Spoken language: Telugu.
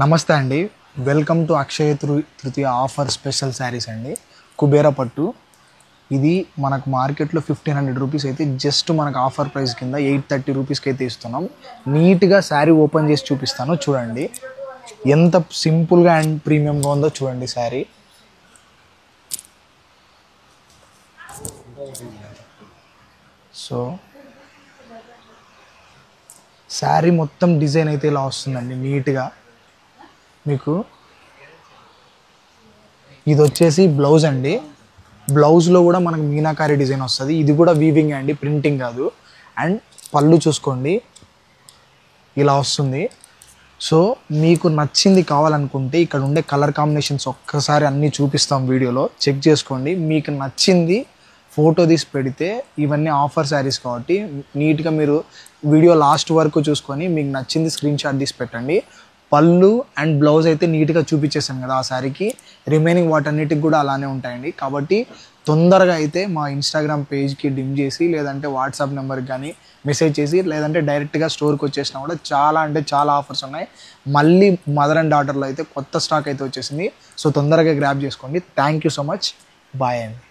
నమస్తే అండి. Welcome to Akshaya Tritiya offer special saris అండి. కుబేర పట్టు ఇది మనకు మార్కెట్లో 1500 రూపీస్ అయితే జస్ట్ మనకు ఆఫర్ ప్రైస్ కింద 830 రూపీస్కి అయితే ఇస్తున్నాం. నీట్గా శారీ ఓపెన్ చేసి చూపిస్తాను చూడండి. ఎంత సింపుల్గా అండ్ ప్రీమియంగా ఉందో చూడండి శారీ. సో శారీ మొత్తం డిజైన్ అయితే ఇలా వస్తుందండి నీట్గా. మీకు ఇది వచ్చేసి బ్లౌజ్ అండి. బ్లౌజ్లో కూడా మనకు మీనాకారి డిజైన్ వస్తుంది. ఇది కూడా వీవింగ్ అండి, ప్రింటింగ్ కాదు. అండ్ పళ్ళు చూసుకోండి ఇలా వస్తుంది. సో మీకు నచ్చింది కావాలనుకుంటే ఇక్కడ ఉండే కలర్ కాంబినేషన్స్ ఒక్కసారి అన్నీ చూపిస్తాం వీడియోలో, చెక్ చేసుకోండి. మీకు నచ్చింది ఫోటో తీసి పెడితే ఇవన్నీ ఆఫర్ శారీస్ కాబట్టి నీట్గా మీరు వీడియో లాస్ట్ వరకు చూసుకొని మీకు నచ్చింది స్క్రీన్ షాట్ తీసి పెట్టండి. పళ్ళు అండ్ బ్లౌజ్ అయితే నీట్గా చూపించేసాను కదా ఆ శారీకి. రిమైనింగ్ వాటన్నిటికి కూడా అలానే ఉంటాయండి. కాబట్టి తొందరగా అయితే మా ఇన్స్టాగ్రామ్ పేజ్కి డిమ్ చేసి లేదంటే వాట్సాప్ నెంబర్కి కానీ మెసేజ్ చేసి లేదంటే డైరెక్ట్గా స్టోర్కి వచ్చేసినా కూడా చాలా అంటే చాలా ఆఫర్స్ ఉన్నాయి. మళ్ళీ మదర్ అండ్ డాటర్లో అయితే కొత్త స్టాక్ అయితే వచ్చేసింది. సో తొందరగా గ్రాబ్ చేసుకోండి. Thank you so much. Bye అండి.